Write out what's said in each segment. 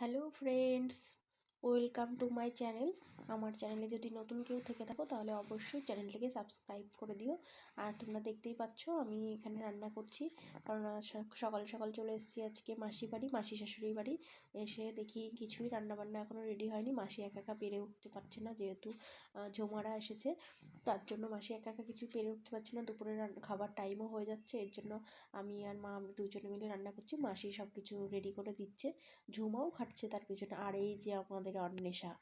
Hello friends, welcome to my channel. আমার চ্যানেলে যদি নতুন কেউ থেকে থাকো তাহলে অবশ্যই চ্যানেলটিকে সাবস্ক্রাইব করে দিও। আর তোমরা দেখতেই পাচ্ছ আমি এখানে রান্না করছি, কারণ সকাল সকাল চলে এসেছি আজকে মাসি শাশুড়ির বাড়ি। এসে দেখি কিছুই রান্নাবান্না এখনও রেডি হয়নি। মাসি একা একা পেরে উঠতে পারছে না, যেহেতু ঝোমারা এসেছে, তার জন্য মাসি একা একা কিছুই পেরে উঠতে পারছে না। দুপুরে খাবার টাইমও হয়ে যাচ্ছে, এর জন্য আমি আর মা দুজনে মিলে রান্না করছি। মাসি সব কিছু রেডি করে দিচ্ছে, ঝুমাও খাটছে তার পিছনে। আর এই যে আমাদের অন্বেষা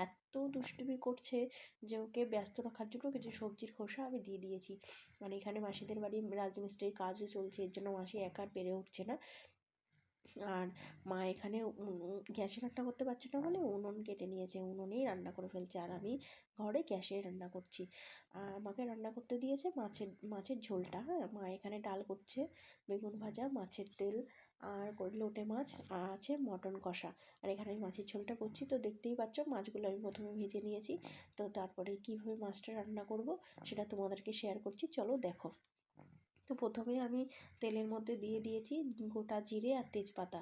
এত দুষ্টুমি করছে যে ওকে ব্যস্ত রাখার জন্য কিছু সবজির খোসা আমি দিয়ে দিয়েছি। মানে এখানে মাসিদের বাড়ি রাজমিস্ত্রির কাজও চলছে, এর জন্য মাসি একা পেরে উঠছে না। আর মা এখানে গ্যাসে রান্না করতে পারছে না বলে উনুন কেটে নিয়েছে, উনুনেই রান্না করে ফেলছে। আর আমি ঘরে গ্যাসে রান্না করছি। আর আমাকে রান্না করতে দিয়েছে মাছের ঝোলটা। হ্যাঁ, মা এখানে ডাল করছে, বেগুন ভাজা, মাছের তেল, আর লোটে মাছ, আর আছে মটন কষা। আর এখানে আমি মাছের ঝোলটা করছি। তো দেখতেই পাচ্ছ মাছগুলো আমি প্রথমে ভেজে নিয়েছি। তো তারপরে কীভাবে মাছটা রান্না করব সেটা তোমাদেরকে শেয়ার করছি, চলো দেখো। তো প্রথমে আমি তেলের মধ্যে দিয়ে দিয়েছি গোটা জিরে আর তেজপাতা,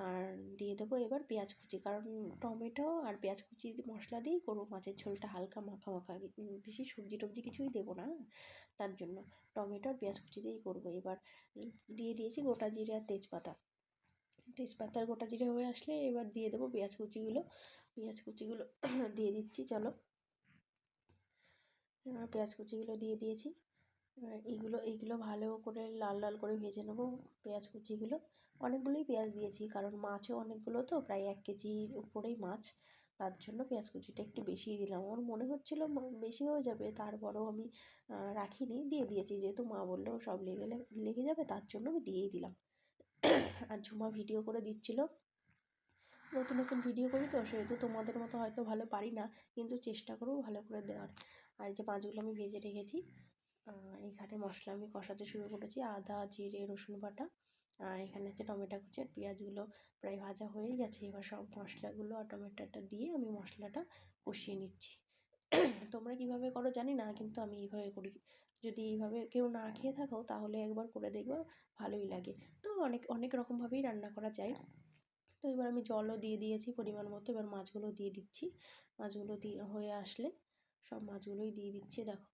আর দিয়ে দেবো এবার পেঁয়াজ কুচি, কারণ টমেটো আর পেঁয়াজ কুচি মশলা দিয়েই করবো মাছের ঝোলটা, হালকা মাখা মাখা, বেশি সবজি টবজি কিছুই দেবো না, তার জন্য টমেটো আর পেঁয়াজ কুচি দিয়েই করবো। এবার দিয়ে দিয়েছি গোটা জিরে আর তেজপাতার গোটা জিরে হয়ে আসলে এবার দিয়ে দেবো পেঁয়াজ কুচিগুলো দিয়ে দিচ্ছি। চলো, পেঁয়াজ কুচিগুলো দিয়ে দিয়েছি। এইগুলো ভালো করে লাল লাল করে ভেজে নেবো পেঁয়াজ কুচিগুলো। অনেকগুলোই পেঁয়াজ দিয়েছি, কারণ মাছও অনেকগুলো, তো প্রায় 1 কেজির উপরেই মাছ, তার জন্য পেঁয়াজ কুচিটা একটু বেশিই দিলাম। আমার মনে হচ্ছিলো বেশি হয়ে যাবে, তারপরেও আমি রাখিনি, দিয়ে দিয়েছি, যেহেতু মা বললো সব লেগে যাবে, তার জন্য আমি দিয়েই দিলাম। আর ঝুমা ভিডিও করে দিচ্ছিলো। নতুন নতুন ভিডিও করি তো, সেহেতু তোমাদের মতো হয়তো ভালো পারি না, কিন্তু চেষ্টা করবো ভালো করে দেওয়ার। আর এই যে মাছগুলো আমি ভেজে রেখেছি। এখানে মশলা আমি কষাতে শুরু করেছি, আদা জিরে রসুন বাটা, আর এখানে হচ্ছে টমেটো কুচি আর পেঁয়াজগুলো প্রায় ভাজা হয়েই গেছে। এবার সব মশলাগুলো আর টমেটোটা দিয়ে আমি মশলাটা কষিয়ে নিচ্ছি। তোমরা কিভাবে করো জানি না, কিন্তু আমি এইভাবে করি। যদি এইভাবে কেউ না খেয়ে থাকো তাহলে একবার করে দেখবে, ভালোই লাগে। তো অনেক অনেক রকমভাবেই রান্না করা যায়। তো এবার আমি জলও দিয়ে দিয়েছি পরিমাণ মতো। এবার মাছগুলো দিয়ে দিচ্ছি। মাছগুলো দিয়ে হয়ে আসলে সব মাছগুলোই দিয়ে দিচ্ছি। দেখো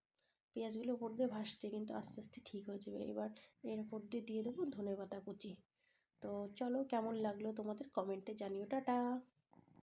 পেঁয়াজগুলো ওপর দিয়ে ভাসছে, কিন্তু আস্তে আস্তে ঠিক হয়ে যাবে। এবার এর ওপর দিয়ে দেবো ধনেপাতা কুচি। তো চলো, কেমন লাগলো তোমাদের কমেন্টে জানিও। টাটা।